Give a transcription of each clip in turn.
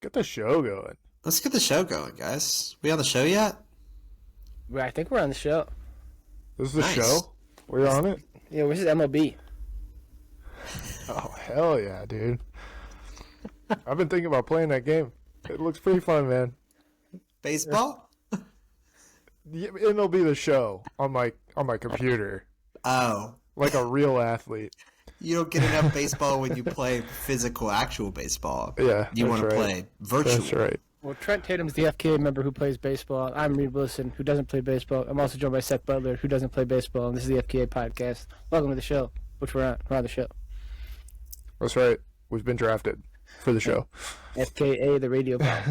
Get the show going. Let's get the show going, guys. We on the show yet? Well, I think we're on the show. This is the Nice. show? We're on it? Yeah, this is MLB. Oh, hell yeah, dude. I've been thinking about playing that game. It looks pretty fun, man. Baseball? It'll be the show on my computer. Oh. Like a real athlete. You don't get enough baseball when you play physical, actual baseball. Yeah, You want to that's right. play virtual. That's right. Well, Trent Tatum's the FKA member who plays baseball. I'm Reed Wilson, who doesn't play baseball. I'm also joined by Seth Butler, who doesn't play baseball, and this is the FKA podcast. Welcome to the show, which we're on. We're on the show. That's right. We've been drafted for the show. FKA, the radio pod.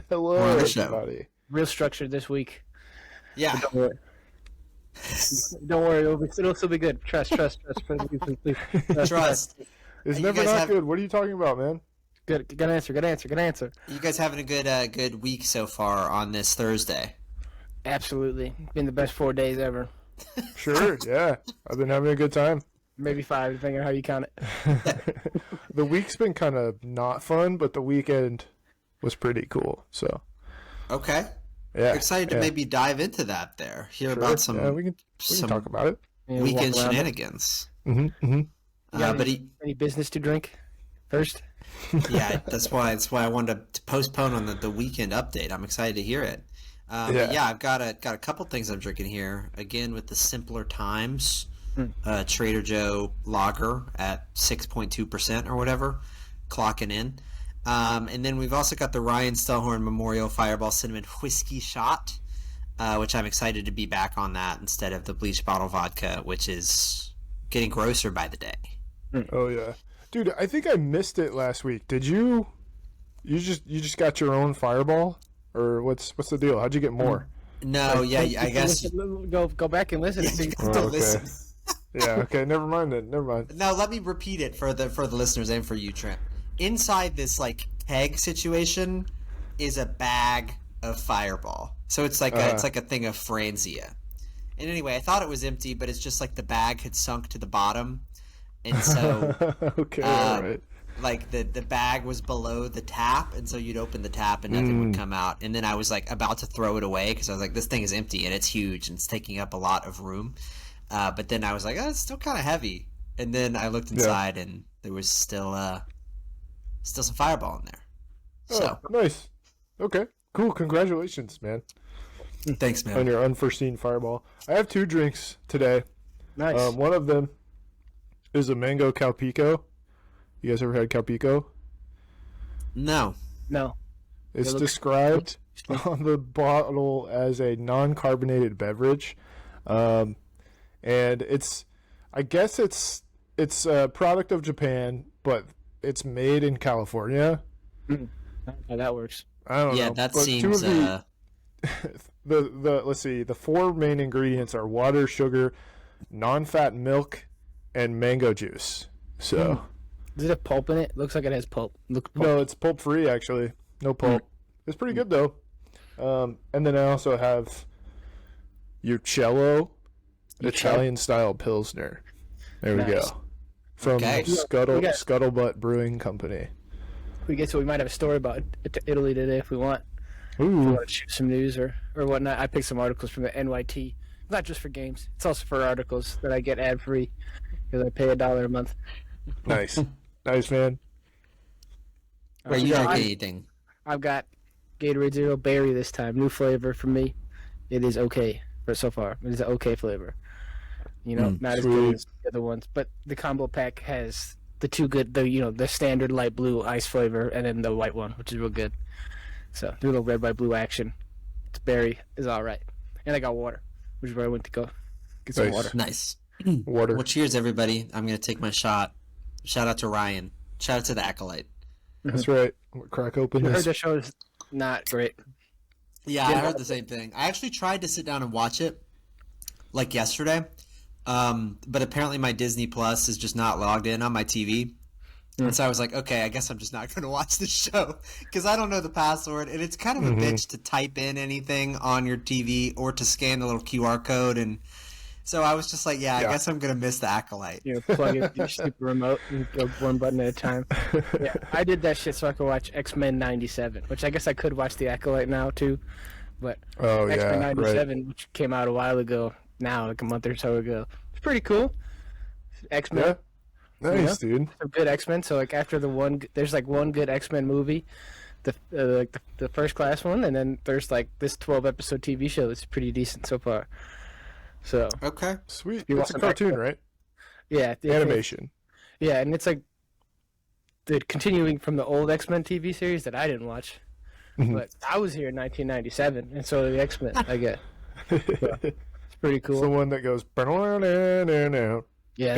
Hello, We're on the show. everybody. Real structured this week. Yeah. Don't worry. Don't worry, it'll still be good. Trust. Please. Trust. It's You never guys not have- good. What are you talking about, man? Good answer. You guys having a good week so far on this Thursday? Absolutely. Been the best 4 days ever. Sure, yeah. I've been having a good time. Maybe 5, depending on how you count it. The week's been kind of not fun, but the weekend was pretty cool. So, Okay. yeah. Excited to yeah. maybe dive into that there. Hear Sure. about some Yeah, we can some talk about it. You know, weekend walk around. shenanigans. Mm-hmm. Yeah, But Any business to drink first? yeah, that's why I wanted to postpone on the weekend update. I'm excited to hear it. But yeah, I've got a couple things I'm drinking here. Again, with the Simpler Times Trader Joe lager at 6.2% or whatever, clocking in. And then we've also got the Ryan Stellhorn Memorial Fireball Cinnamon Whiskey Shot, which I'm excited to be back on that instead of the bleach bottle vodka, which is getting grosser by the day. Oh yeah, dude. I think I missed it last week. Did you? You just got your own Fireball, or what's the deal? How'd you get more? No, yeah, I guess. Go back and listen. You have to okay. listen. Yeah. Okay. Never mind then. Never mind. Now let me repeat it for the listeners and for you, Trent. Inside this like keg situation is a bag of Fireball, so it's like it's like a thing of Franzia. And anyway, I thought it was empty, but it's just like the bag had sunk to the bottom, and so Okay. All right. like the bag was below the tap, and so you'd open the tap and nothing would come out. And then I was like about to throw it away because I was like, this thing is empty and it's huge and it's taking up a lot of room. But then I was like, oh, it's still kind of heavy. And then I looked inside and there was still some Fireball in there. So Oh, nice. Okay. Cool. Congratulations, man, thanks, man. on your unforeseen Fireball. I have 2 drinks today. Nice. One of them is a mango Calpico. You guys ever had Calpico? No. No. It's looks- described on the bottle as a non-carbonated beverage, and I guess it's a product of Japan, but it's made in California. How that works. I don't know. Yeah, that but seems. two of the let's see, the 4 main ingredients are water, sugar, non-fat milk, and mango juice. So Does it have pulp in it? Looks like it has pulp. Looks pulp. no, it's pulp free actually. No pulp. It's pretty good though. And then I also have Uccello Italian style Pilsner. There we Nice. go. From Okay. Scuttlebutt Brewing Company. We get to. We might have a story about Italy today if we want. If we Ooh. want to shoot some news or whatnot. I picked some articles from the NYT. Not just for games. It's also for articles that I get ad free because I pay $1 a month. Nice. Nice, man. Where you Yeah, drink I- anything? I've got Gatorade Zero Berry this time. New flavor for me. It is okay for so far. It is an okay flavor. You know, not as good sweet. as the other ones, but the combo pack has the 2 good, the standard light blue ice flavor and then the white one, which is real good. So, do a little red, white, blue action. It's berry is all right. And I got water, which is where I went to go get some Nice. water. Nice. Water. Well, cheers, everybody. I'm gonna take my shot. Shout out to Ryan. Shout out to the Acolyte. That's right. We'll crack open I heard this. the show is not great. Yeah, I heard the same thing. I actually tried to sit down and watch it like yesterday, but apparently my Disney Plus is just not logged in on my TV. And so I was like, okay, I guess I'm just not going to watch the show because I don't know the password. And it's kind of a bitch to type in anything on your TV or to scan the little QR code and So I was just like, I guess I'm gonna miss the Acolyte. Plug in your stupid remote and go one button at a time. Yeah, I did that shit so I could watch X-Men '97, which I guess I could watch the Acolyte now too. But X-Men '97, which came out a while ago, now like a month or so ago, it's pretty cool. X-Men. Yeah. Nice, dude. Some good X-Men. So like after there's like one good X-Men movie, the first class one, and then there's like this 12-episode TV show that's pretty decent so far. So okay, sweet. It's a cartoon, right? Yeah, animation. Yeah, and it's like the continuing from the old X-Men TV series that I didn't watch, but I was here in 1997, and so are the X-Men. I guess. So, it's pretty cool. It's the one that goes. Yeah,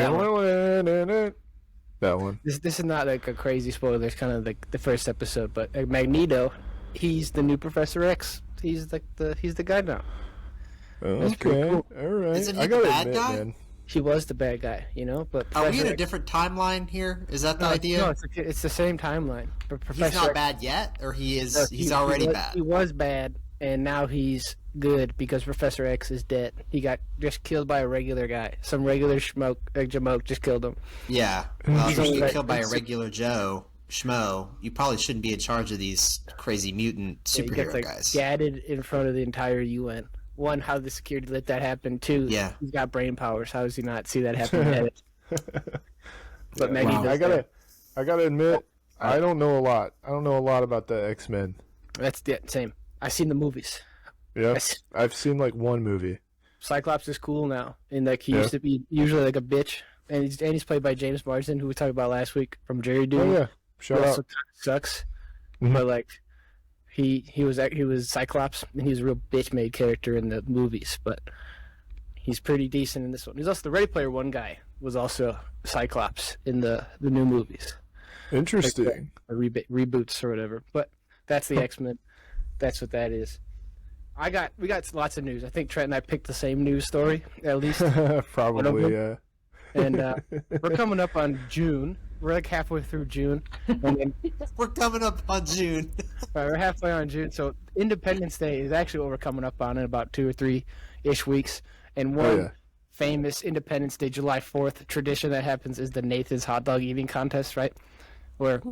that one. This is not like a crazy spoiler. It's kind of like the first episode, but Magneto, he's the new Professor X. He's like he's the guy now. Okay, cool. All right. Isn't he the bad guy? Man. He was the bad guy, But are we in a different timeline here? Is that the idea? No, it's the same timeline. But he's not bad yet, or he is. No, he's already bad. He was bad, and now he's good because Professor X is dead. He got just killed by a regular guy. Some regular jamoke just killed him. Yeah, well, if you get killed by a regular Joe Schmo, you probably shouldn't be in charge of these crazy mutant superhero he guys. Gadded in front of the entire UN. One, how the security let that happen. Two, he's got brain powers. How does he not see that happen? But maybe I gotta admit, I don't know a lot. I don't know a lot about the X-Men. That's the same. I've seen the movies. Yeah, I've seen like one movie. Cyclops is cool now, and like he used to be usually like a bitch, and he's played by James Marsden, who we talked about last week from Jerry Doom. Oh yeah, shout out. Also sucks, but like. He was Cyclops, and he was a real bitch-made character in the movies, but he's pretty decent in this one. He's also the Ready Player One guy was also Cyclops in the new movies. Interesting. Like reboots or whatever. But that's the X-Men. That's what that is. We got lots of news. I think Trent and I picked the same news story, at least. Probably, yeah. And we're coming up on June. We're like halfway through June. And then, we're coming up on June. We're halfway on June. So Independence Day is actually what we're coming up on in about 2 or 3-ish weeks. And one famous Independence Day, July 4th tradition that happens is the Nathan's hot dog eating contest, right? Where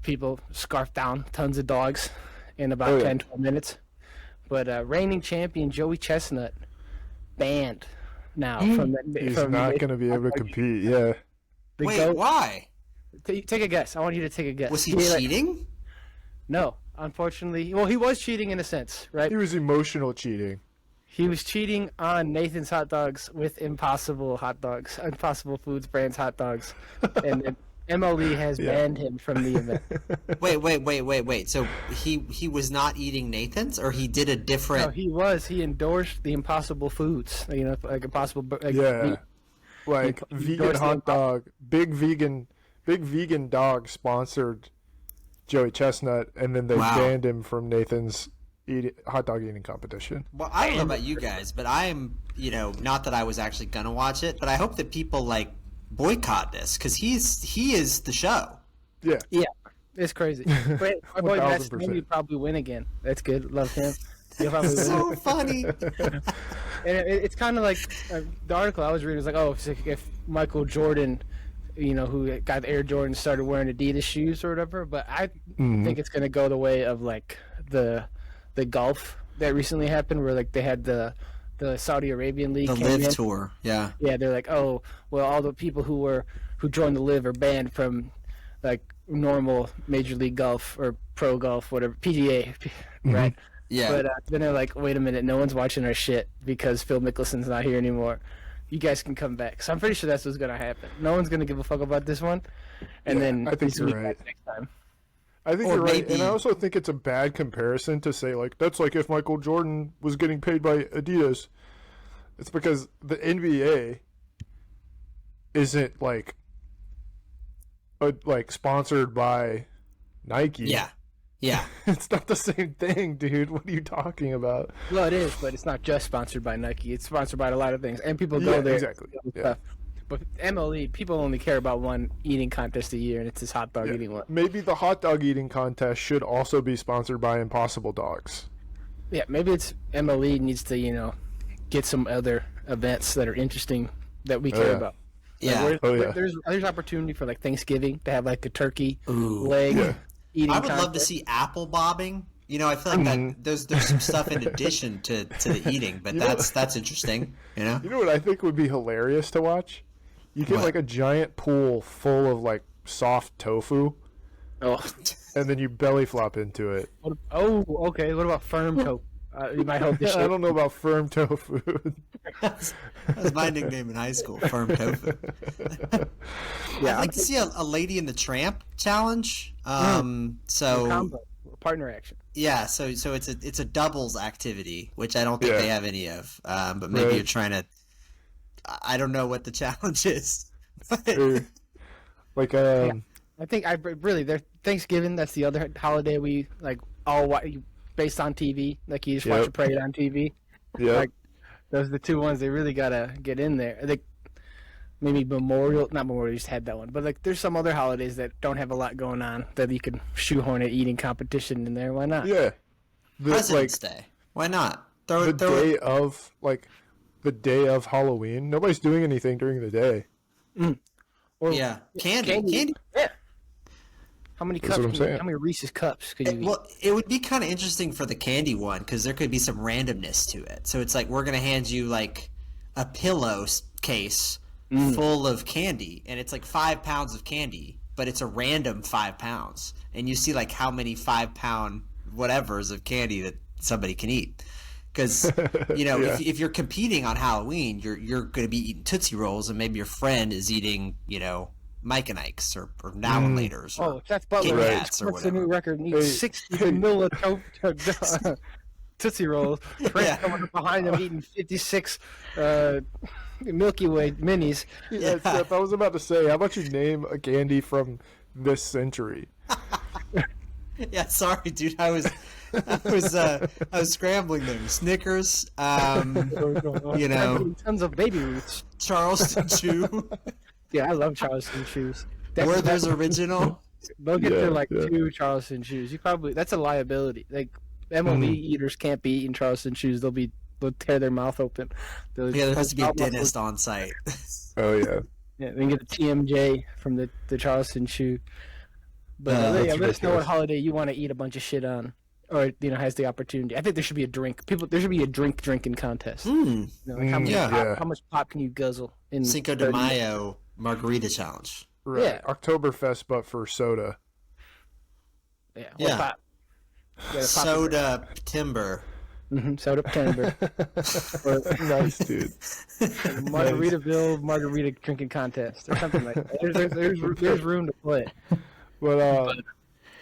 people scarf down tons of dogs in about 10-12 minutes. But reigning champion Joey Chestnut banned now from he's not going to be able to compete. Yeah. Wait, why? Take a guess. I want you to take a guess. Was he cheating? No, unfortunately. Well, he was cheating in a sense, right? He was emotional cheating. He was cheating on Nathan's hot dogs with Impossible hot dogs, Impossible Foods brands hot dogs, and MLE has banned him from the event. Wait. So he was not eating Nathan's, or he did a different? No, he was. He endorsed the Impossible Foods. Like Impossible. Meat. Like vegan hot dog, big vegan dog sponsored Joey Chestnut, and then they banned him from Nathan's hot dog eating competition. Well, I don't know about you guys, but I am, not that I was actually gonna watch it, but I hope that people like boycott this because he is the show. Yeah, it's crazy. But my boy Matt would probably win again. That's good. Love him. So funny. And it's kind of like the article I was reading was like, if Michael Jordan, who got the Air Jordan, started wearing Adidas shoes or whatever. But I think it's going to go the way of like the golf that recently happened, where like they had the Saudi Arabian League, the Live Tour. Yeah. They're like, oh well, all the people who joined the Live are banned from like normal Major League Golf or Pro Golf, whatever, PGA, right? Yeah. But then they're like, wait a minute, no one's watching our shit because Phil Mickelson's not here anymore. You guys can come back. So I'm pretty sure that's what's going to happen. No one's going to give a fuck about this one. And then I think you're right. Next time. I think you're right. And I also think it's a bad comparison to say, like, that's like if Michael Jordan was getting paid by Adidas. It's because the NBA isn't, like sponsored by Nike. Yeah. Yeah. It's not the same thing, dude. What are you talking about? Well, it is, but it's not just sponsored by Nike. It's sponsored by a lot of things, and people go there. Exactly. Yeah. But MLE, people only care about one eating contest a year, and it's this hot dog eating one. Maybe the hot dog eating contest should also be sponsored by Impossible Dogs. Yeah, maybe it's MLE needs to, get some other events that are interesting that we care about. Yeah. There's opportunity for like Thanksgiving to have like a turkey Ooh. leg eating. I would love to see apple bobbing. You know, I feel like that there's some stuff in addition to the eating, but that's interesting. You know what I think would be hilarious to watch? You get like a giant pool full of like soft tofu. Oh. And then you belly flop into it. Okay. What about firm tofu? You might hope this. I don't know about firm tofu. That was my nickname in high school, firm tofu. I'd like to see a Lady in the Tramp challenge. So combo, partner action. Yeah, so it's a doubles activity, which I don't think they have any of. But maybe you're trying to. I don't know what the challenge is. Like I think there's Thanksgiving. That's the other holiday we like all based on TV. Like you just watch a parade on TV. Yeah. Like those are the two ones they really gotta get in there. I think maybe not Memorial just had that one, but like there's some other holidays that don't have a lot going on that you can shoehorn an eating competition in there. Why not? Yeah. President's Day. Why not? The day of Halloween. Nobody's doing anything during the day. Or candy. Yeah. How many cups? How many Reese's cups could you eat? Well, it would be kind of interesting for the candy one because there could be some randomness to it. So it's like we're gonna hand you like a pillow case full of candy, and it's like 5 pounds of candy, but it's a random 5 pounds, and you see like how many 5-pound whatevers of candy that somebody can eat. Because if you're competing on Halloween, you're going to be eating Tootsie Rolls, and maybe your friend is eating Mike and Ike's or Now and Later's. Oh, Jeff Butler. What's the new record? And eats 60 mil of Tootsie Rolls. Trent coming up behind him eating 56 Milky Way minis. Yeah, Steph, I was about to say, how about you name a candy from this century? Yeah, sorry, dude. I was scrambling them. Snickers, tons of Baby Ruths. Charleston Chew. Yeah, I love Charleston Chews. Werther's Original. They'll get to 2 Charleston Chews. That's a liability. Like MLB eaters can't be eating Charleston Chews. They'll tear their mouth open. There has to be a dentist on site. Oh yeah. Yeah, they can get a TMJ from the Charleston Chew. But let us know what holiday you want to eat a bunch of shit on, or has the opportunity. I think there should be a drink. There should be a drinking contest. How much pop can you guzzle in Cinco de Mayo margarita challenge? Right. Yeah. Oktoberfest, but for soda. Yeah. Pop? Soda timber. Soda timber. Nice, dude. Margaritaville margarita drinking contest or something like that. There's room to play. But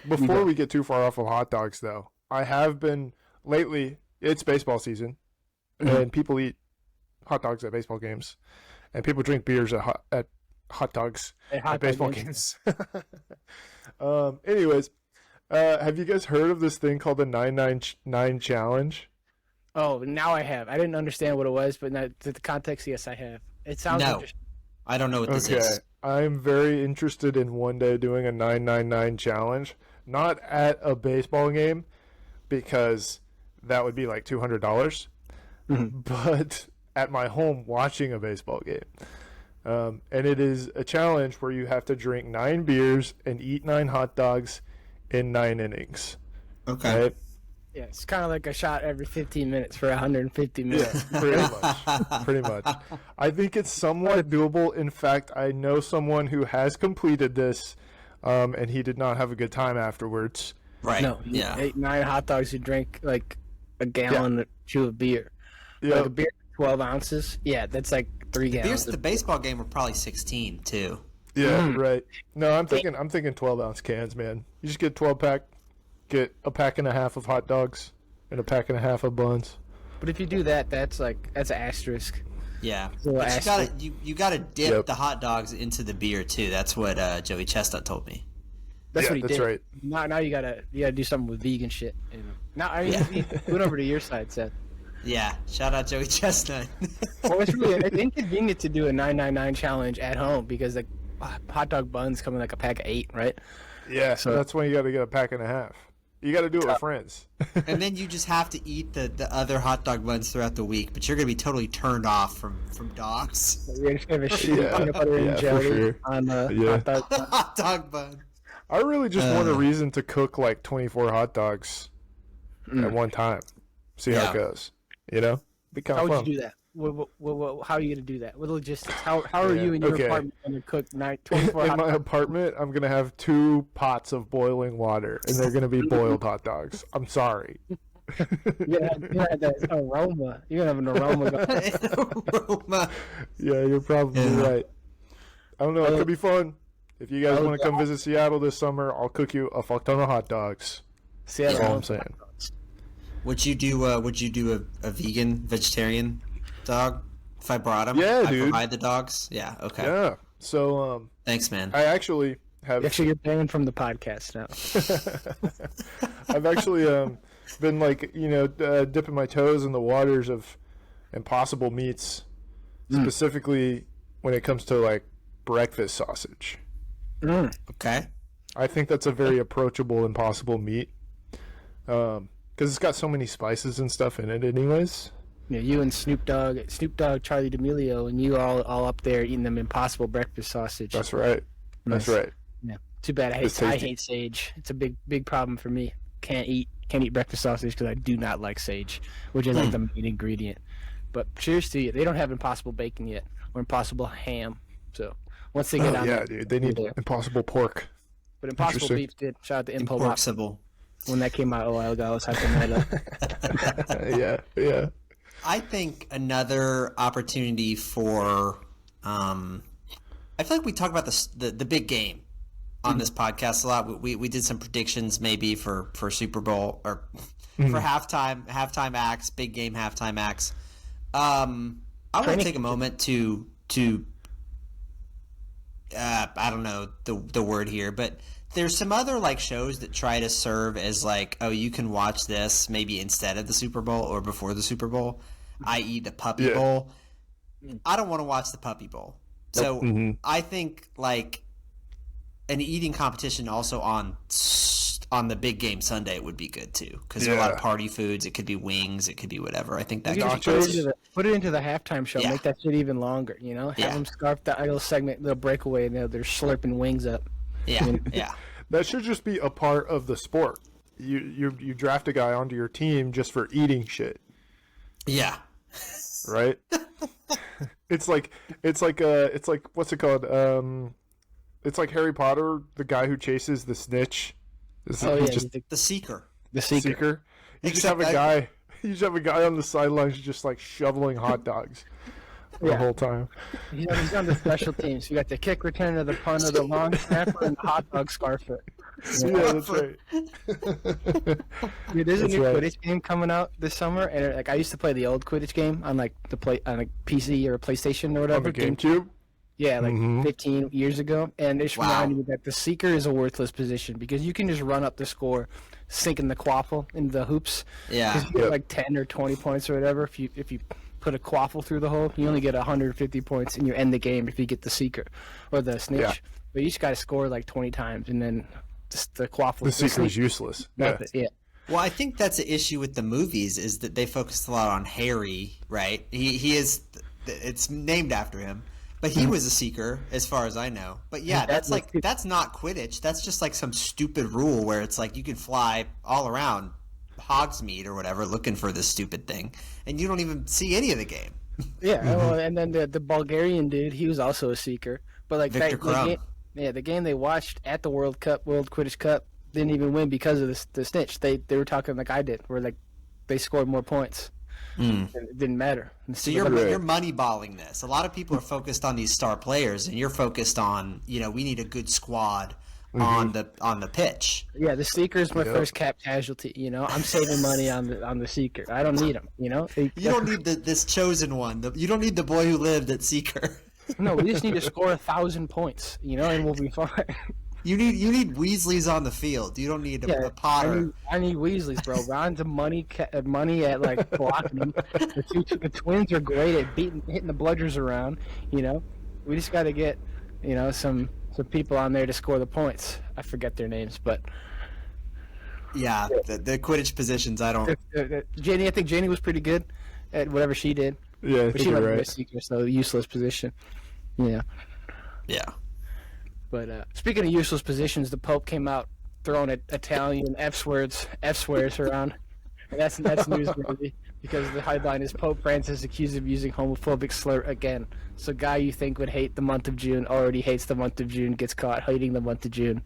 before we get too far off of hot dogs, though, I have been lately. It's baseball season, and people eat hot dogs at baseball games, and people drink beers at hot dogs at baseball games. Anyways, have you guys heard of this thing called the 999 challenge? Oh, now I have. I didn't understand what it was, but now, to the context, yes, I have. It sounds interesting. I don't know what this is. I'm very interested in one day doing a 999 challenge, not at a baseball game, because that would be like $200, but at my home watching a baseball game. And it is a challenge where you have to drink 9 beers and eat 9 hot dogs in 9 innings. Okay. Right? Yeah, it's kind of like a shot every 15 minutes for 150 minutes. Yeah, pretty much. I think it's somewhat doable. In fact, I know someone who has completed this, and he did not have a good time afterwards. Right. No. Yeah. 9 hot dogs. You drink like a gallon or 2 of beer. Yeah. Like a beer, 12 ounces. Yeah, that's like 3 gallons. The baseball game were probably 16 too. Yeah. Right. No, I'm thinking 12-ounce cans, man. You just get 12-pack. Get a pack and a half of hot dogs and a pack and a half of buns. But if you do that, that's an asterisk. Yeah, but you gotta dip the hot dogs into the beer too. That's what Joey Chestnut told me. That's what he did. Right. Now you gotta do something with vegan shit. Now he went over to your side, Seth. Yeah, shout out Joey Chestnut. Well, it's really inconvenient to do a 999 challenge at home because the hot dog buns come in like a pack of 8, right? Yeah, so that's when you got to get a pack and a half. You got to do it with friends. And then you just have to eat the other hot dog buns throughout the week, but you're going to be totally turned off from dogs. You're just gonna have a shitty peanut butter and jelly sure. on the hot dog. Hot dog bun. I really just want a reason to cook like 24 hot dogs at one time. See how it goes. You know? Be kind How of would fun. you do that? How are you gonna do that? With logistics, how are you in your apartment going to cook 24 In hot my dogs? apartment, I'm going to have 2 pots of boiling water, and they're going to be boiled hot dogs. I'm sorry. You're gonna have that aroma. You're gonna have an aroma going. Aroma. Yeah, you're probably right. I don't know. It could be fun. If you guys want to come visit Seattle this summer, I'll cook you a fuck ton of hot dogs. Seattle. That's all I'm saying. Would you do a vegan, vegetarian dog if I brought them? Yeah, I dude. provide the dogs? Yeah, okay. Yeah. So, Thanks, man. I actually have. Actually, you're banned from the podcast now. I've actually been dipping my toes in the waters of impossible meats, specifically when it comes to like breakfast sausage. Okay. I think that's a very approachable impossible meat, because it's got so many spices and stuff in it, anyways. Yeah, you and Snoop Dogg, Charlie D'Amelio, and you all up there eating them impossible breakfast sausage. That's right. That's Nice. right. Yeah. Too bad It's I tasty. hate sage. It's a big problem for me. Can't eat breakfast sausage because I do not like sage, which is like the main ingredient. But cheers to you. They don't have impossible bacon yet or impossible ham. So once they get on Yeah, that, dude. They need there. impossible pork. But impossible Interesting. beef did. Shout out to Impo Bop. Impossible. When that came out a while ago, I was hyping that up. Yeah. I think another opportunity for I feel like we talk about the big game on this podcast a lot. We did some predictions maybe for Super Bowl or for halftime acts, big game halftime acts. I want to take a moment to I don't know the word here, but there's some other like shows that try to serve as like, oh, you can watch this maybe instead of the Super Bowl or before the Super Bowl, i.e. the Puppy Bowl. I don't want to watch the Puppy Bowl. So I think like an eating competition also on the big game Sunday would be good too, because there are a lot of party foods. It could be wings, it could be whatever. I think that You could just be good. put it into the halftime show. Yeah. Make that shit even longer. You know, have Yeah. them scarf that little segment, little breakaway, and they're slurping wings up. Yeah, yeah. That should just be a part of the sport. You draft a guy onto your team just for eating shit, Yeah. right? It's like what's it called? It's like Harry Potter, the guy who chases the snitch. Oh He's yeah, just The Seeker. the secret. seeker. You just Except have a guy. You just have a guy on the sidelines just like shoveling hot dogs the Yeah. whole time. You know, he's on the special teams. You got the kick returner, the punter, the long snapper, and the hot dog scarfer. Yeah, that's right. Dude, there's a That's new right. Quidditch game coming out this summer, and like I used to play the old Quidditch game on like on a PC or a PlayStation or On whatever. the GameCube. Yeah, like Mhm. 15 years ago, and it just Wow. reminded me that the seeker is a worthless position because you can just run up the score, sinking the quaffle into the hoops. Yeah. 'Cause you get Yep. like 10 or 20 points or whatever. If you put a quaffle through the hole, you only get 150 points, and you end the game if you get the seeker or the snitch. Yeah. But you just got to score like 20 times, and then just the quaffle. The seeker is snitch, useless. Yeah. nothing. Yeah. Well, I think that's the issue with the movies is that they focused a lot on Harry, right? He is, it's named after him, but he was a seeker as far as I know. But yeah, that's like that's not Quidditch. That's just like some stupid rule where it's like you can fly all around Hogsmeade or whatever looking for this stupid thing, and you don't even see any of the game. Yeah, well, and then the Bulgarian dude, he was also a seeker. But like Victor that, Krum. the game they watched at the World Quidditch Cup, didn't even win because of the snitch. They were talking like I did, where like they scored more points. And it didn't matter. So you're moneyballing this. A lot of people are focused on these star players, and you're focused on we need a good squad on the pitch. Yeah, the seeker is my first cap casualty. I'm saving money on the seeker. I don't need him. You don't need this chosen one. You don't need the boy who lived at Seeker. No, we just need to score 1,000 points. And we'll be fine. You need Weasleys on the field. You don't need a Potter. I need Weasleys, bro. Ron's a money at like blocking them. The twins are great at hitting the bludgers around. We just got to get some people on there to score the points. I forget their names, but Yeah, the Quidditch positions, I don't. Janie, I think Janie was pretty good at whatever she did. Yeah, I But think she you're might be a right. seeker, so useless position. Yeah. Yeah. But speaking of useless positions, the Pope came out throwing Italian F swears around. And that's newsworthy because the headline is Pope Francis accused of using homophobic slur again. So guy you think would hate the month of June already hates the month of June, gets caught hating the month of June.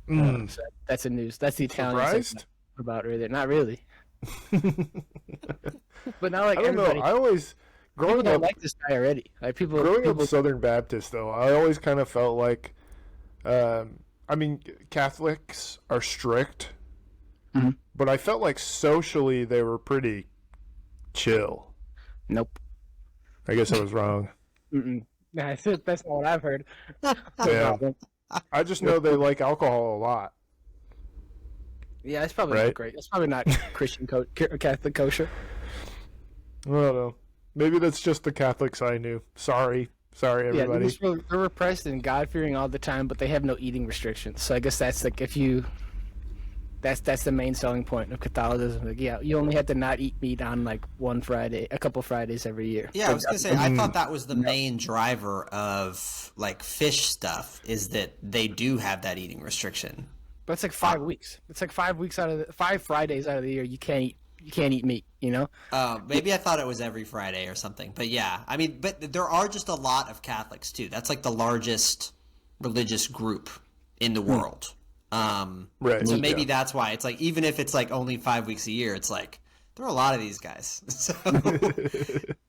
So that's the news. That's the Italian Surprised? about right there. Not really. But now, like, I don't know. everybody, I always people growing don't up like this guy already. Like growing people up Southern Baptist though, I always kind of felt like, I mean, Catholics are strict, Mhm. but I felt like socially they were pretty chill. Nope. I guess I was wrong. Mm-mm. Nah, that's not what I've heard. Yeah, I just know they like alcohol a lot. Yeah, it's probably Right? not great. It's probably not Christian Catholic kosher. I don't know. Maybe that's just the Catholics I knew. Sorry, Yeah, everybody. they're repressed and God fearing all the time, but they have no eating restrictions. So I guess that's like that's the main selling point of Catholicism. Like, yeah, you only have to not eat meat on like one Friday, a couple Fridays every year. Yeah, I was gonna say, I thought that was the main driver of like fish stuff is that they do have that eating restriction. But it's like 5 weeks. It's like 5 weeks out of 5 Fridays out of the year you can't eat meat. You know. Maybe I thought it was every Friday or something, but yeah, I mean, but there are just a lot of Catholics too. That's like the largest religious group in the world. Right. So maybe Yeah. that's why it's like, even if it's like only 5 weeks a year, it's like there are a lot of these guys.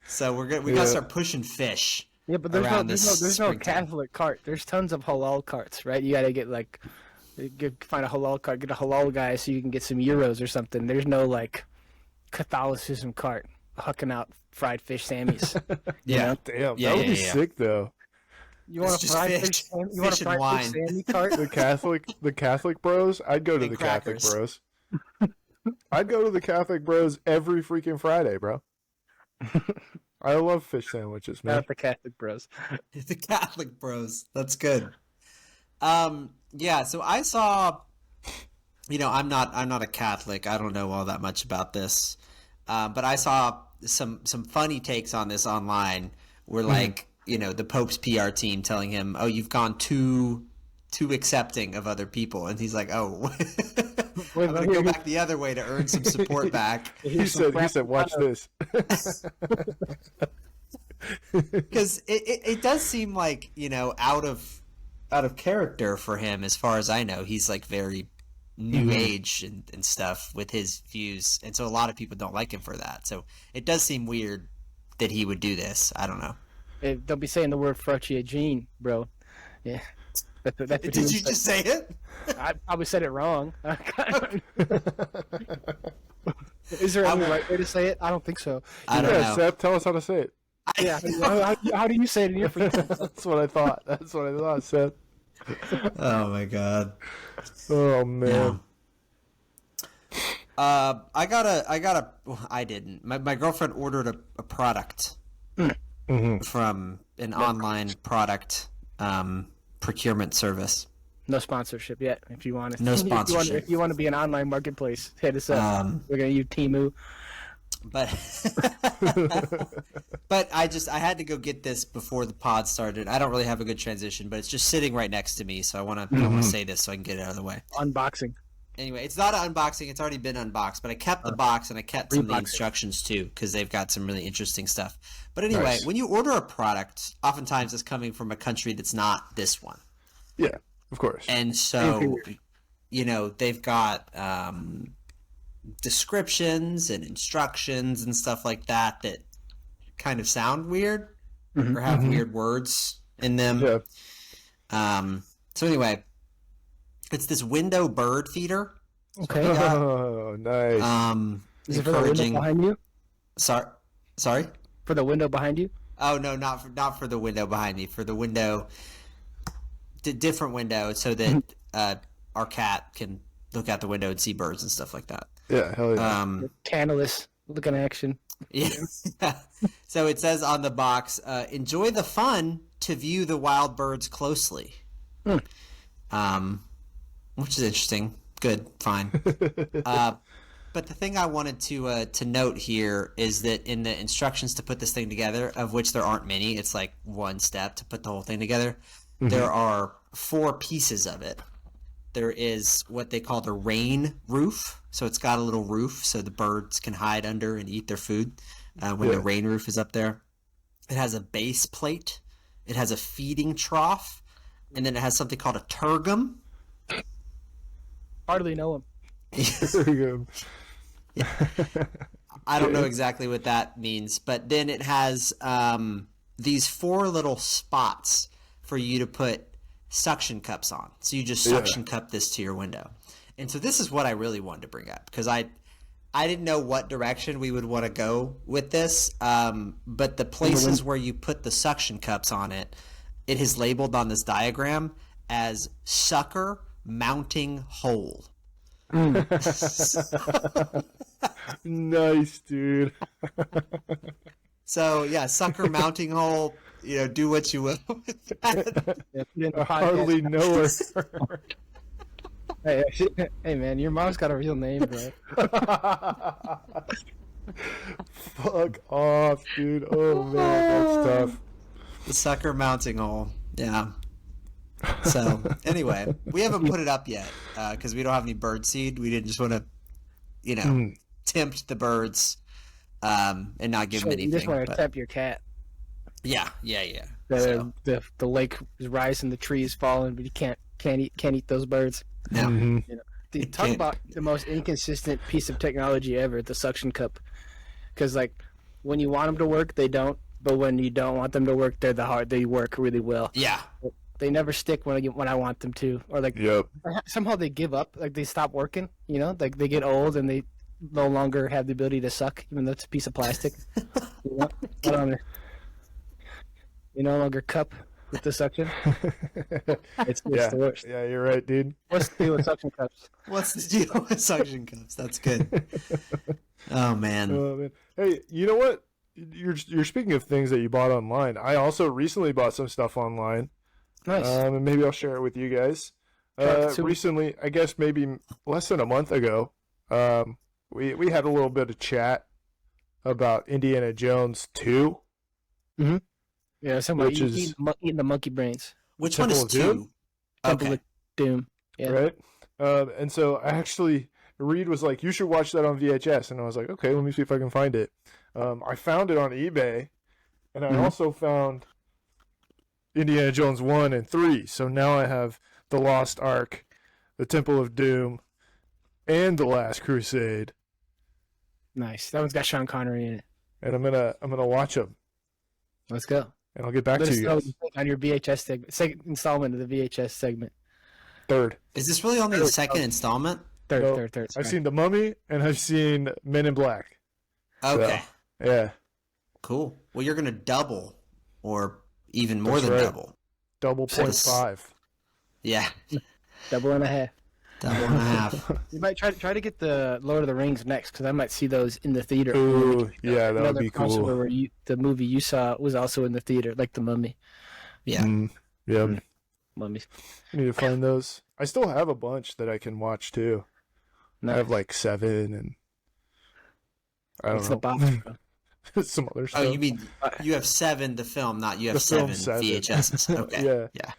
So we gotta start pushing fish. Yeah, but there's around no springtime. Catholic cart. There's tons of halal carts, right? You got to get like find a halal cart, get a halal guy so you can get some euros or something. There's no like Catholicism cart hucking out fried fish Sammys. Yeah. Damn, Yeah, that would be yeah. sick though. You want It's a just fried fish. fish? You want Fish a and fried wine. fish Sammy cart? The Catholic bros. I'd go to And the Catholic crackers. bros. I'd go to the Catholic bros every freaking Friday, bro. I love fish sandwiches, man. Not the Catholic bros. The Catholic bros. That's good. Yeah, so I saw, I'm not a Catholic. I don't know all that much about this. But I saw some funny takes on this online where like, the Pope's PR team telling him, "Oh, you've gone too accepting of other people." And he's like, "Oh, I'm going to go back the other way to earn some support back." He said, watch this. Because it does seem like, out of character for him, as far as I know. He's like very new age and stuff with his views, and so a lot of people don't like him for that. So it does seem weird that he would do this. I don't know. Hey, don't be saying the word Gene, bro. Yeah. That's what Did you just say it? I probably said it wrong. Is there any right way to say it? I don't think so. I don't know. Seth, tell us how to say it. Yeah. How do you say it in your free time? That's what I thought. Seth. Oh my god. Oh man. Yeah. I didn't. My girlfriend ordered a product from an online product procurement service. No sponsorship yet. If you want to, No sponsorship. If you want to be an online marketplace, hit us up. We're gonna use Temu. But but I had to go get this before the pod started. I don't really have a good transition, but it's just sitting right next to me, so I want to say this so I can get it out of the way. Unboxing. Anyway, it's not an unboxing; it's already been unboxed. But I kept the box and I kept some of the instructions too, because they've got some really interesting stuff. But anyway, Nice. when you order a product, oftentimes it's coming from a country that's not this one. Yeah, of course. And so, they've got descriptions and instructions and stuff like that kind of sound weird or have weird words in them. Yeah. So anyway, it's this window bird feeder. Okay. Oh, nice. Is it for the window behind you? Sorry. For the window behind you? Oh no, not for the window behind me. For the window, different window, so that our cat can look out the window and see birds and stuff like that. Yeah, hell yeah. Tantalus. Look in action. Yeah. So it says on the box, enjoy the fun to view the wild birds closely. Which is interesting good, fine. But the thing I wanted to note here is that in the instructions to put this thing together, of which there aren't many, it's like one step to put the whole thing together. Mm-hmm. There are 4 pieces of it. There is what they call the rain roof. So it's got a little roof so the birds can hide under and eat their food when the rain roof is up there. It has a base plate. It has a feeding trough. And then it has something called a turgum. Hardly know him. Turgum. I don't know exactly what that means, but then it has these 4 little spots for you to put suction cups on. So you just suction cup this to your window. And so this is what I really wanted to bring up, because I didn't know what direction we would want to go with this, but the places where you put the suction cups on it, it is labeled on this diagram as sucker mounting hole. Nice, dude. So yeah, sucker mounting hole. Do what you will with that. I hardly know her. Hey, man, your mom's got a real name, bro. Fuck off, dude. Oh man, that's tough. The sucker mounting hole. Yeah. So anyway, we haven't put it up yet because we don't have any bird seed. We didn't just want to, tempt the birds and not give them anything. You just want to tempt your cat. Yeah. The lake is rising, the trees falling, but you can't eat those birds. No. Mm-hmm. Talk about the most inconsistent piece of technology ever, the suction cup. Because when you want them to work, they don't. But when you don't want them to work, they work really well. Yeah. They never stick when I want them to, or somehow they give up, they stop working. They get old and they no longer have the ability to suck, even though it's a piece of plastic. You no longer cup with the suction. It's the worst. Yeah, you're right, dude. What's the deal with suction cups? What's the deal with suction cups? That's good. Oh man. Hey, you know what? You're speaking of things that you bought online. I also recently bought some stuff online. Nice. And maybe I'll share it with you guys. Recently, I guess maybe less than a month ago, we had a little bit of chat about Indiana Jones 2. Mm-hmm. Yeah, somebody eating the monkey brains. Which one is 2? Temple of Doom. Yeah. Right? And so Reed was like, you should watch that on VHS. And I was like, okay, let me see if I can find it. I found it on eBay, and I also found Indiana Jones 1 and 3. So now I have The Lost Ark, The Temple of Doom, and The Last Crusade. Nice. That one's got Sean Connery in it. And I'm gonna watch them. Let's go. And I'll get back to you guys. On your VHS segment, second installment of the VHS segment. Third. Is this really only the second installment? Third. I've seen The Mummy and I've seen Men in Black. Okay. So, yeah. Cool. Well, you're gonna double, or even more than double. Double 0.5. Yeah. Double and a half. Double and a half. You might try to get the Lord of the Rings next, because I might see those in the theater. Ooh, yeah, that would be cool. Where the movie you saw was also in the theater, like The Mummy. Yeah. Yeah. Mummies. I need to find those. I still have a bunch that I can watch too. Nice. I have like 7, and I don't know. The box, some other stuff. Oh, you mean you have 7 the film, not you have 7 VHSs. Okay. Yeah.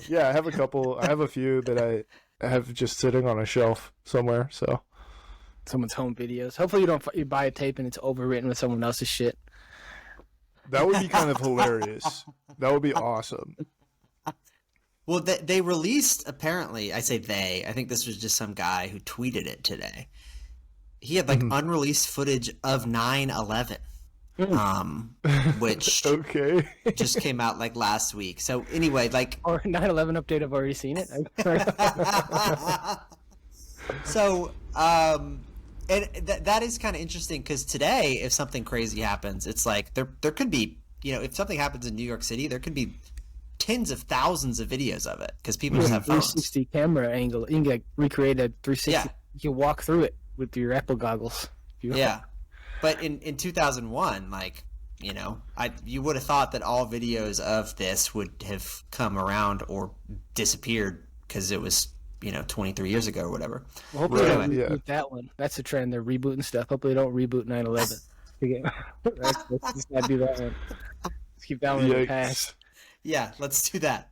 Yeah, I have a couple. I have a few that I have just sitting on a shelf somewhere. So someone's home videos. Hopefully you buy a tape and it's overwritten with someone else's shit. That would be kind of hilarious. That would be awesome. Well, they released, apparently, I say they, I think this was just some guy who tweeted it today. He had unreleased footage of 9/11, which okay. just came out last week. So anyway, or 9/11 update. I've already seen it. So and that is kind of interesting, because today, if something crazy happens, it's like there could be, if something happens in New York City, there could be tens of thousands of videos of it, because people just have phones. 360 camera angle. You can recreate a 360. Yeah. You can walk through it with your Apple goggles. Yeah. But in 2001, you would have thought that all videos of this would have come around or disappeared, because it was 23 years ago or whatever. Well, hopefully they don't Right, reboot that one. That's the trend. They're rebooting stuff. Hopefully they don't reboot 9/11. Let's just not do that one. Let's keep that one in the past. Yeah, let's do that.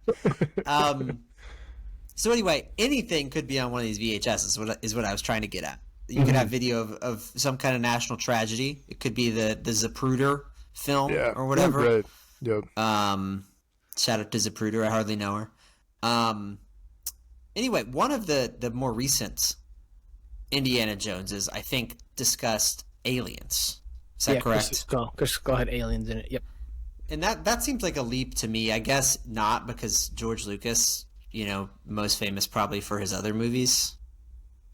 So anyway, anything could be on one of these VHS is what I was trying to get at. You could have video of some kind of national tragedy. It could be the Zapruder film or whatever. Right. Yep. Shout out to Zapruder. I hardly know her. Anyway, one of the more recent Indiana Joneses, I think, discussed aliens. Is that correct? Just go ahead, aliens in it. Yep. And that seems like a leap to me. I guess not, because George Lucas, most famous probably for his other movies,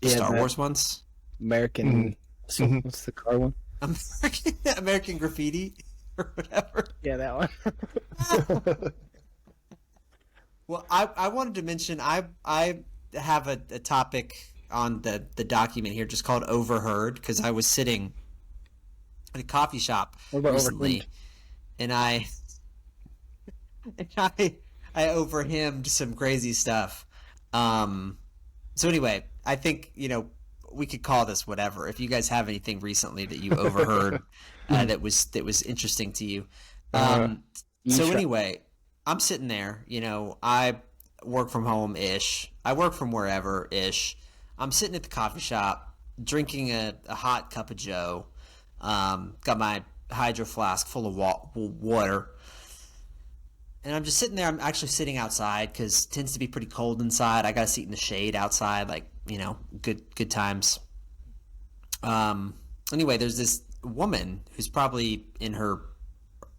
Star Wars ones. American. What's the car one? American Graffiti or whatever. Yeah, that one. Well, I wanted to mention I have a topic on the document here just called Overheard, because I was sitting at a coffee shop recently and I overhemmed some crazy stuff. So anyway, I think we could call this whatever. If you guys have anything recently that you overheard that was interesting to you. So anyway, I'm sitting there, I work from home-ish. I work from wherever-ish. I'm sitting at the coffee shop, drinking a hot cup of joe. Got my hydro flask full of water. And I'm just sitting there. I'm actually sitting outside because it tends to be pretty cold inside. I got a seat in the shade outside, good times. Anyway, there's this woman who's probably in her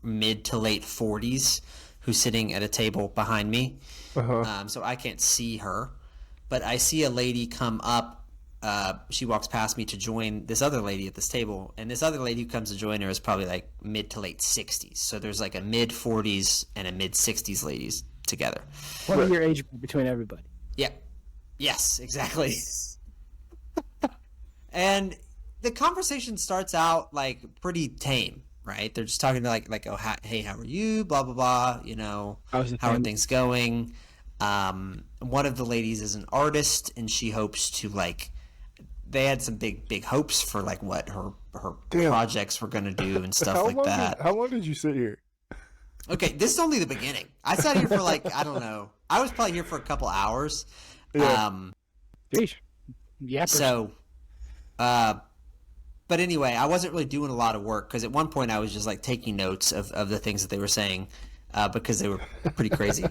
mid to late 40s who's sitting at a table behind me. So I can't see her, but I see a lady come up. She walks past me to join this other lady at this table, and this other lady who comes to join her is probably like mid to late 60s. So there's like a mid 40s and a mid 60s ladies together. What are your age between everybody? Yeah. Yes, exactly. And the conversation starts out like pretty tame, right? They're just talking about like, oh, hey, how are you? Blah blah blah. How are things going? One of the ladies is an artist, and she hopes to they had some big hopes for what her projects were going to do and stuff like that. How long did you sit here? Okay, this is only the beginning. I sat here for I don't know. I was probably here for a couple hours. Yeah. Jeez. Yeah. So, but anyway, I wasn't really doing a lot of work because at one point I was just taking notes of the things that they were saying because they were pretty crazy.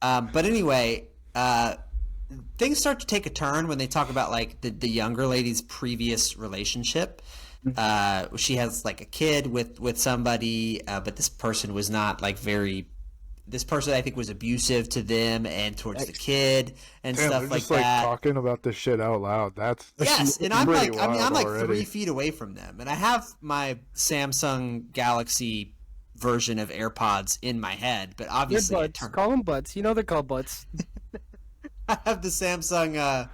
But anyway, things start to take a turn when they talk about the younger lady's previous relationship. She has a kid with somebody, but this person was not this person I think was abusive to them and towards the kid and stuff like that. Talking about this shit out loud. Yes, and I'm I'm already. 3 feet away from them, and I have my Samsung Galaxy version of AirPods in my head, but obviously call them buds. They're called buds. I have the Samsung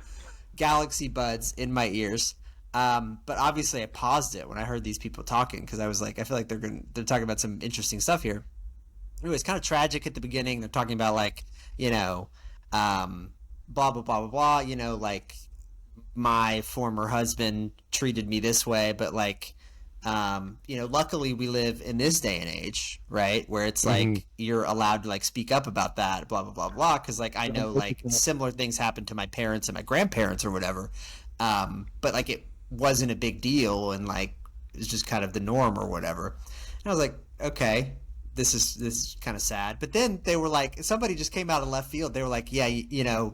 Galaxy Buds in my ears, but obviously I paused it when I heard these people talking because I was I feel like they're talking about some interesting stuff here. Anyway, it's kind of tragic at the beginning. They're talking about blah blah blah blah blah. My former husband treated me this way, but luckily we live in this day and age, right, where it's you're allowed to speak up about that, blah blah blah blah, because I know similar things happened to my parents and my grandparents or whatever, but it wasn't a big deal and it's just kind of the norm or whatever. And I was like, okay, this is kind of sad. But then they were somebody just came out of left field. They were yeah,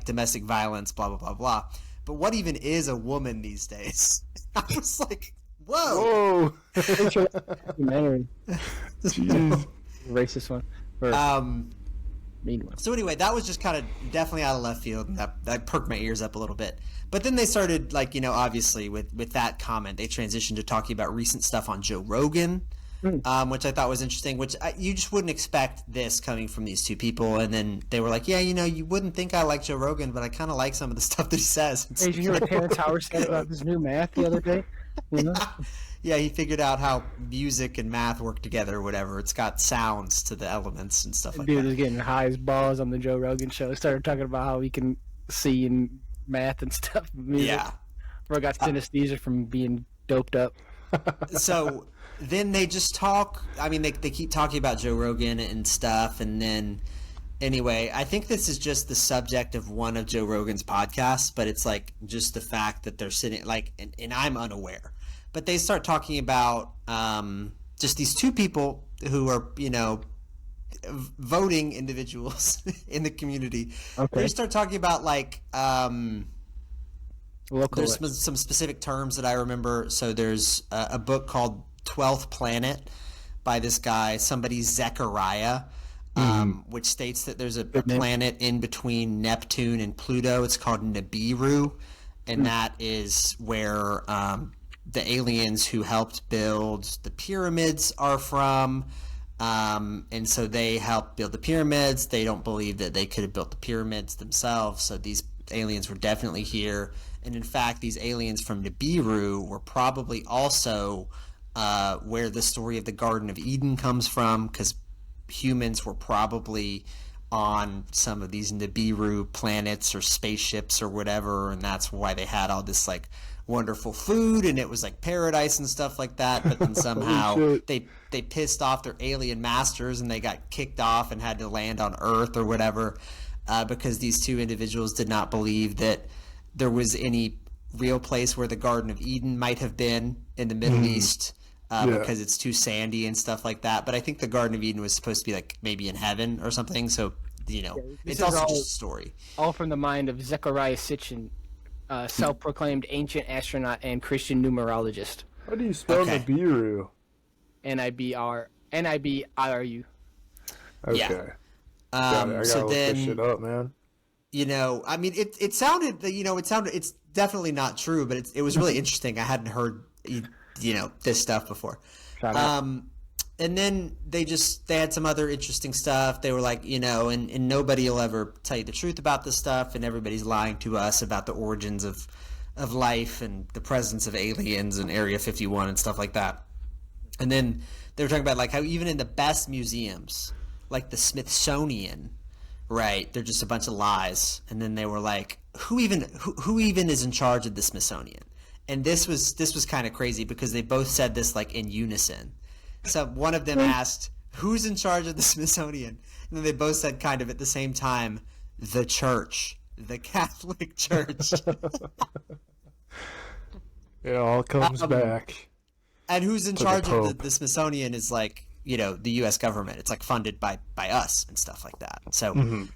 domestic violence, blah blah blah blah. But what even is a woman these days? I was like, whoa. Documentary. Jeez. Racist one. Mean one. So anyway, that was just kind of definitely out of left field, and that perked my ears up a little bit. But then they started obviously with that comment, they transitioned to talking about recent stuff on Joe Rogan, which I thought was interesting, which you just wouldn't expect this coming from these two people. And then they were yeah, you wouldn't think I like Joe Rogan, but I kind of like some of the stuff that he says. Hey, did you hear what Terrence Howard said about this new math the other day? Yeah, he figured out how music and math work together or whatever. It's got sounds to the elements and stuff like that. Dude is getting high as balls on the Joe Rogan show. Started talking about how he can C and math and stuff. Music. Yeah. Where I got synesthesia from being doped up. So then they just talk. I mean, they keep talking about Joe Rogan and stuff, and then anyway, I think this is just the subject of one of Joe Rogan's podcasts, but it's like just the fact that they're sitting like, and I'm unaware, but they start talking about just these two people who are, you know, voting individuals in the community. Okay. They start talking about like Local. there's some specific terms that I remember. So there's a book called 12th Planet by this guy, somebody Zechariah, which states that there's a planet in between Neptune and Pluto. It's called Nibiru, and that is where the aliens who helped build the pyramids are from. And so they helped build the pyramids. They don't believe that they could have built the pyramids themselves. So these aliens were definitely here. And in fact, these aliens from Nibiru were probably also where the story of the Garden of Eden comes from, because humans were probably on some of these Nibiru planets or spaceships or whatever, and that's why they had all this like wonderful food and it was like paradise and stuff like that. But then somehow they pissed off their alien masters and they got kicked off and had to land on Earth or whatever, because these two individuals did not believe that there was any real place where the Garden of Eden might have been in the Middle East, because it's too sandy and stuff like that. But I think the Garden of Eden was supposed to be like maybe in heaven or something. So, you know, it's also just a story. All from the mind of Zechariah Sitchin, self-proclaimed ancient astronaut and Christian numerologist. How do you spell Nibiru? Nibiru. Okay. Yeah. I gotta so look then, this shit up, man. You know, I mean, it sounded, it's definitely not true, but it was really interesting. I hadn't heard, you know, this stuff before. And then they had some other interesting stuff. They were like, you know, and nobody will ever tell you the truth about this stuff, and everybody's lying to us about the origins of life and the presence of aliens and Area 51 and stuff like that. And then they were talking about like how even in the best museums, like the Smithsonian, right, they're just a bunch of lies. And then they were like, who even is in charge of the Smithsonian? And this was kind of crazy because they both said this like in unison. So one of them asked, who's in charge of the Smithsonian? And then they both said kind of at the same time, the church, the Catholic Church. It all comes back. And who's in charge of the Smithsonian is like, you know, the U.S. government. It's like funded by us and stuff like that. So,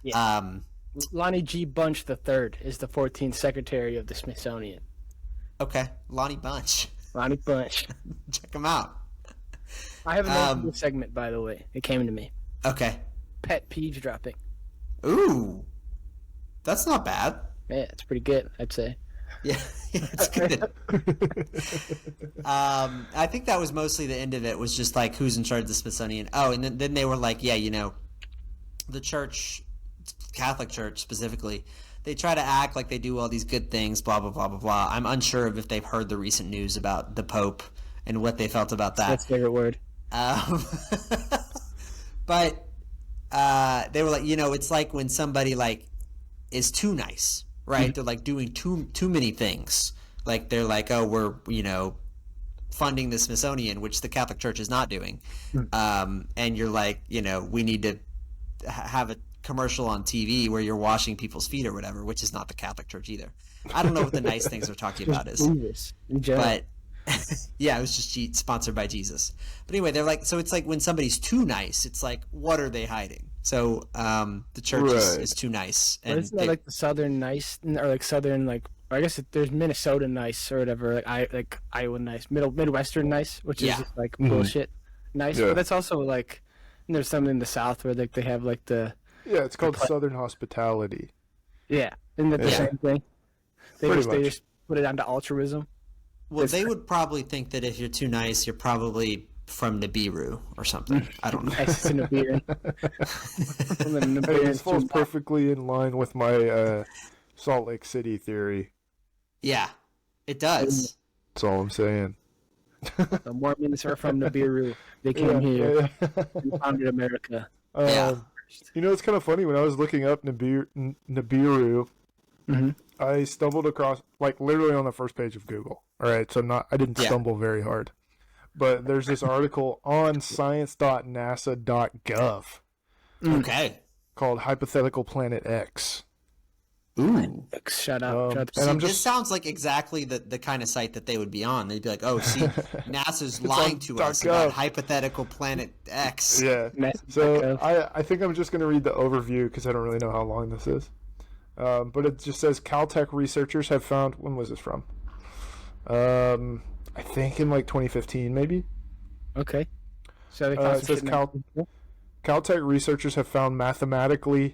Lonnie G. Bunch III is the 14th Secretary of the Smithsonian. Okay, Lonnie Bunch. Lonnie Bunch. Check him out. I have another segment, by the way. It came to me. Okay. Pet peeves dropping. Ooh, that's not bad. Yeah, it's pretty good, I'd say. Yeah, it's good. I think that was mostly the end of it, was just like who's in charge of the Smithsonian. Oh, and then they were like, yeah, you know, the church, Catholic Church specifically, they try to act like they do all these good things, blah, blah, blah, blah, blah. I'm unsure of if they've heard the recent news about the Pope and what they felt about that. That's my favorite word. But they were like, you know, it's like when somebody like is too nice, right? They're like doing too many things. Like they're like, oh, we're, you know, funding the Smithsonian, which the Catholic Church is not doing. And you're like, you know, we need to have a commercial on TV where you're washing people's feet or whatever, which is not the Catholic Church either. I don't know what the nice things they're talking about is. But yeah, it was just sponsored by Jesus. But anyway, they're like, so it's like when somebody's too nice, it's like, what are they hiding? So the church is too nice. And isn't that like the Southern nice, or like Southern, like, I guess there's Minnesota nice or whatever, like Iowa nice, Midwestern nice, which is just like bullshit nice. But that's also like, there's some in the South where like they have like the it's called Southern hospitality. Yeah, isn't that the same thing? They just put it down to altruism. Well, they would probably think that if you're too nice, you're probably from Nibiru or something. I don't know. Nice in Nibiru. This falls perfectly in line with my Salt Lake City theory. Yeah, it does. That's all I'm saying. The Mormons are from Nibiru. They came here and founded America. You know, it's kind of funny. When I was looking up Nibiru, I stumbled across, like, literally on the first page of Google. All right, so I didn't stumble very hard. But there's this article on science.nasa.gov. Okay. Called Hypothetical Planet X. Ooh. Shout out. This sounds like exactly the kind of site that they would be on. They'd be like, oh, see, NASA's lying to us about hypothetical planet X. Yeah. So I think I'm just going to read the overview because I don't really know how long this is. But it just says Caltech researchers have found... When was this from? I think in like 2015, maybe. Okay. So it says Caltech researchers have found mathematical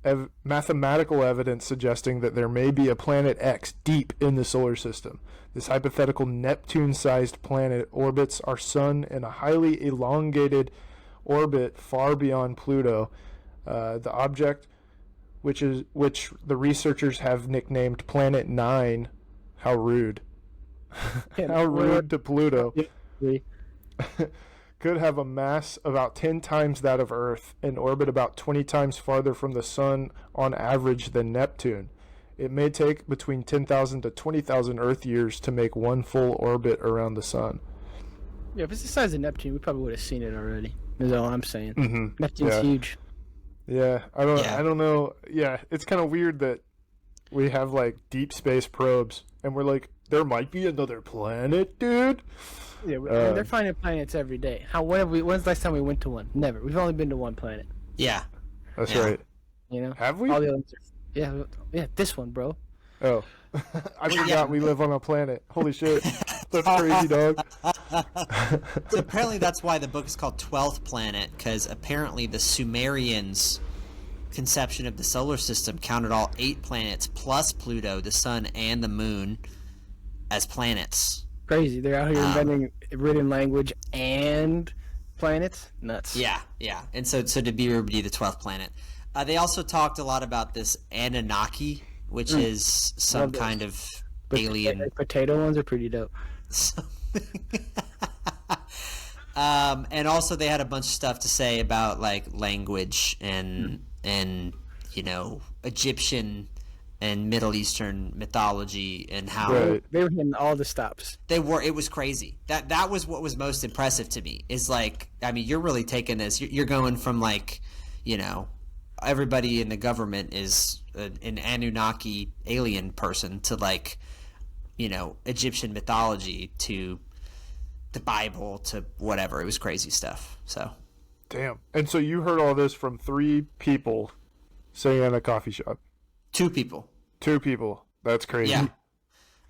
evidence suggesting that there may be a planet X deep in the solar system. This hypothetical Neptune-sized planet orbits our sun in a highly elongated orbit far beyond Pluto. The object, which the researchers have nicknamed Planet 9, how rude. How rude to Pluto. Could have a mass about 10 times that of Earth and orbit about 20 times farther from the Sun on average than Neptune. It may take between 10,000 to 20,000 Earth years to make one full orbit around the Sun. Yeah, if it's the size of Neptune, we probably would have seen it already. Is all I'm saying. Mm-hmm. Neptune's huge. Yeah, I don't know. Yeah, it's kind of weird that we have like deep space probes and we're like, there might be another planet, dude. Yeah, they're finding planets every day. When's the last time we went to one? Never. We've only been to one planet. Yeah. That's right. You know? Have we? All the others yeah, this one, bro. Oh. I forgot we live on a planet. Holy shit. That's crazy, dog. So apparently that's why the book is called 12th Planet, because apparently the Sumerians' conception of the solar system counted all 8 planets plus Pluto, the sun, and the moon as planets. Crazy. They're out here inventing written language and planets. Nuts. Yeah. And so Nibiru would be the 12th planet. They also talked a lot about this Anunnaki, which is some kind of alien. The potato ones are pretty dope. And also they had a bunch of stuff to say about like language and Egyptian and Middle Eastern mythology and how they were hitting all the stops. It was crazy. That was what was most impressive to me. Is like, I mean, you're really taking this. You're going from like, everybody in the government is an Anunnaki alien person to like, Egyptian mythology to the Bible to whatever. It was crazy stuff. So. Damn. And so you heard all this from 3 people sitting in a coffee shop. 2 people. 2 people. That's crazy. Yeah.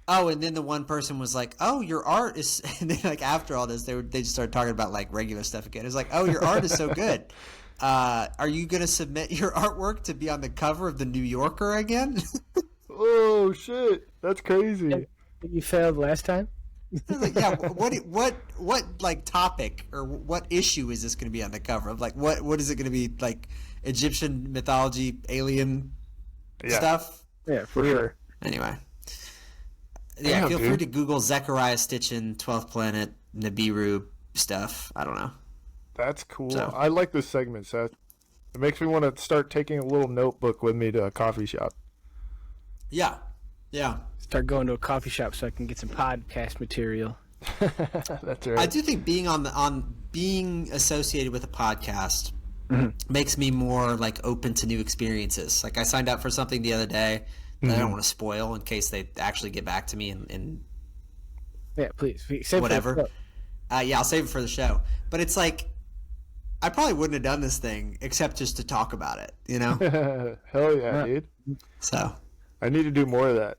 Oh, and then the one person was like, "Oh, your art is." And then, like after all this, they just started talking about like regular stuff again. It was like, "Oh, your art is so good. Are you gonna submit your artwork to be on the cover of the New Yorker again?" Oh shit, that's crazy. You failed last time. Like, yeah. What like topic or what issue is this gonna be on the cover of? Like, what is it gonna be like? Egyptian mythology, alien. Stuff? Yeah, for sure. Anyway. Yeah, feel free to Google Zechariah Stitchin, 12th Planet, Nibiru stuff. I don't know. That's cool. So. I like this segment, Seth. It makes me want to start taking a little notebook with me to a coffee shop. Yeah. Start going to a coffee shop so I can get some podcast material. That's right. I do think being associated with a podcast makes me more like open to new experiences. Like I signed up for something the other day that I don't want to spoil in case they actually get back to me and yeah, please save whatever. I'll save it for the show. But it's like I probably wouldn't have done this thing except just to talk about it, Hell yeah, dude. So I need to do more of that.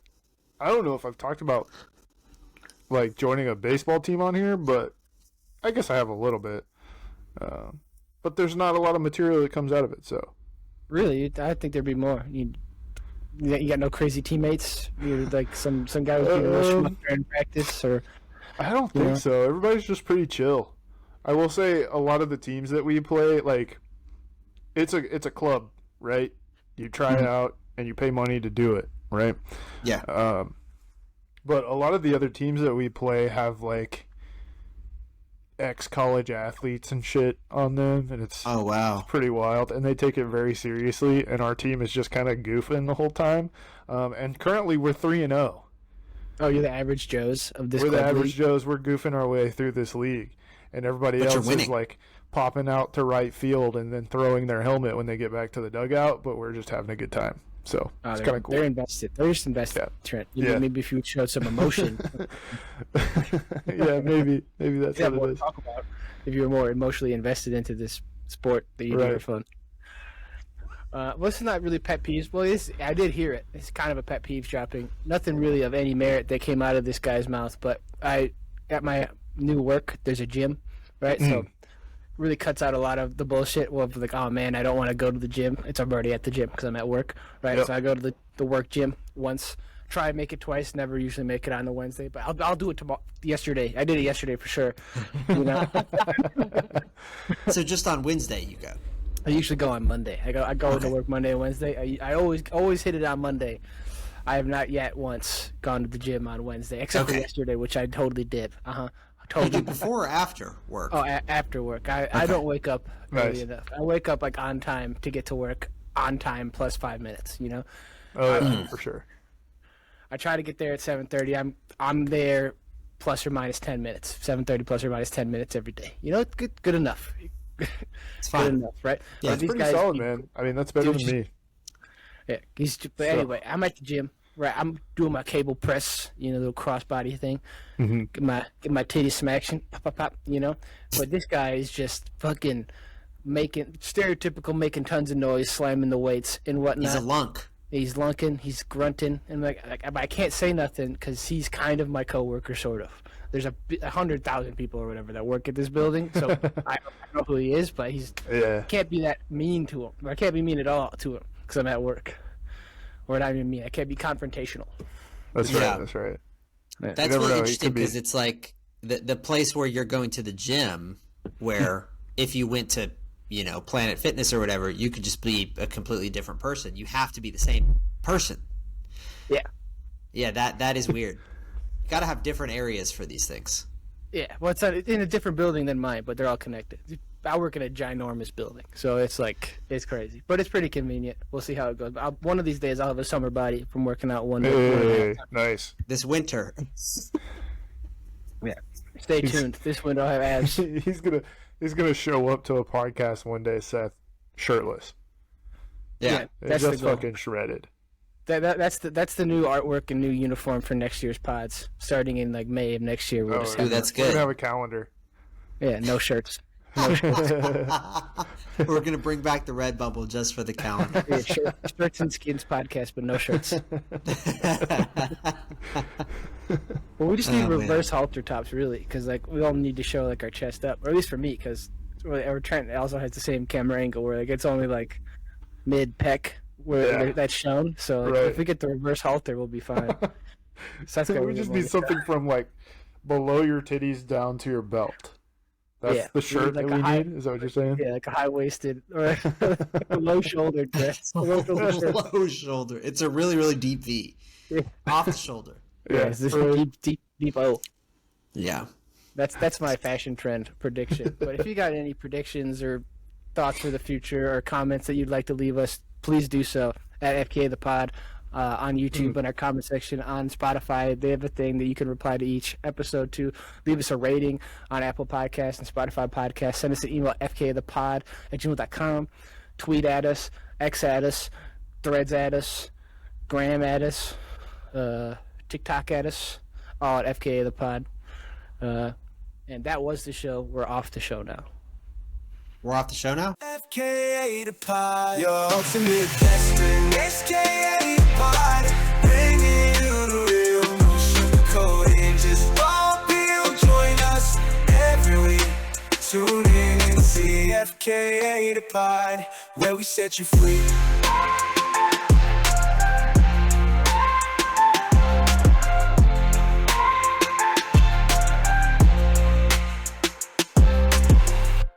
I don't know if I've talked about like joining a baseball team on here, but I guess I have a little bit. But there's not a lot of material that comes out of it, so. Really? I think there'd be more. You got no crazy teammates? You're like some guy with in practice? Or I don't think so. Everybody's just pretty chill. I will say a lot of the teams that we play, like, it's a club, right? You try it out, and you pay money to do it, right? Yeah. But a lot of the other teams that we play have, like, ex-college athletes and shit on them, and it's Oh wow. pretty wild, and they take it very seriously, and our team is just kind of goofing the whole time. And currently we're 3-0. Oh, you're the average Joes of this We're the club average league? Joes. We're goofing our way through this league, and everybody But you're else is winning. like popping out to right field and then throwing their helmet when they get back to the dugout, but we're just having a good time. So Oh, it's they're, kind of cool. they're invested. They're just invested, Yeah. Trent. Yeah. Maybe if you showed some emotion. Yeah, maybe that's Yeah, what more it to is. talk about if you were more emotionally invested into this sport that you do Right. for fun. Well, it's not really pet peeves. Well, I did hear it. It's kind of a pet peeve dropping. Nothing really of any merit that came out of this guy's mouth. But at my new work, there's a gym, right? So really cuts out a lot of the bullshit of like, oh man, I don't want to go to the gym. I'm already at the gym because I'm at work, right? Yep. So I go to the work gym once. Try and make it twice. Never usually make it on a Wednesday, but I'll do it tomorrow. Yesterday, I did it yesterday for sure. You know, So just on Wednesday you go. I usually go on Monday. I go to work Monday and Wednesday. I always hit it on Monday. I have not yet once gone to the gym on Wednesday, except for Okay. yesterday, which I totally did. You Totally. do before or after work? Oh, after work. I don't wake up early Nice. enough. I wake up like on time to get to work on time plus 5 minutes. You know, Oh, yeah, for sure. I try to get there at 7:30. I'm there plus or minus 10 minutes. 7:30 plus or minus 10 minutes every day. You know, it's good enough. It's Good fine. enough, right? Yeah, But It's these pretty guys- solid, man. I mean, that's better Dude, than me. Yeah, but anyway, I'm at the gym. Right, I'm doing my cable press, little crossbody thing. Mm-hmm. Get my titty smaction, pop, pop, pop, But this guy is just fucking stereotypical, making tons of noise, slamming the weights and whatnot. He's a lunk. He's lunking, he's grunting, and I can't say nothing because he's kind of my coworker, sort of. There's 100,000 people or whatever that work at this building, so I don't know who he is, but Yeah. can't be that mean to him. I can't be mean at all to him because I'm at work. Or not even mean. I can't be confrontational. That's Yeah. right. That's right. That's never really know, he interesting could be- because it's like the place where you're going to the gym, where if you went to, Planet Fitness or whatever, you could just be a completely different person. You have to be the same person. Yeah. Yeah, that is weird. You got to have different areas for these things. Yeah, well, it's in a different building than mine, but they're all connected. I work in a ginormous building, so it's crazy. But it's pretty convenient. We'll see how it goes. One of these days, I'll have a summer body from working out one day. Hey, nice. This winter. Yeah. Stay tuned. This winter I'll have abs. He's gonna show up to a podcast one day, Seth, shirtless, Yeah. and that's the just goal. fucking shredded. That's the new artwork and new uniform for next year's pods, starting in like May of next year. We'll Oh, just Ooh, have, that's We're good. gonna have a calendar. yeah, no shirts. We're going to bring back the red bubble just for the calendar. Yeah, shirts and skins podcast, but no shirts. Well, we just need Oh, man. reverse halter tops, really, because like we all need to show like our chest up, or at least for me, because Trent also has the same camera angle where like it's only like mid pec where Yeah. that's shown. So like, Right. if we get the reverse halter, we'll be fine. So that's We just need something from like below your titties down to your belt. That's Yeah, the shirt like that a we high- need. Is that what you're saying? Yeah, like a high waisted or a low shouldered dress. Low shouldered shirt. Low shoulder. It's a really, really deep V. Yeah. Off the shoulder. Yeah, it's this right. deep O. Yeah. That's my fashion trend prediction. But if you got any predictions or thoughts for the future or comments that you'd like to leave us, please do so at FKA the Pod on YouTube in our comment section on Spotify. They have a thing that you can reply to each episode to. Leave us a rating on Apple Podcasts and Spotify Podcasts. Send us an email at fkathepod@gmail.com. Tweet at us, X at us, Threads at us, Gram at us, TikTok at us, all at FKA the Pod. And that was the show. We're off the show now. We're off the show now? FKA the pod, your ultimate best friend. FKA the pod, bringing you the real, no sugarcoating, just raw appeal. Join us every week. Tune in and see FKA the pod, where we set you free.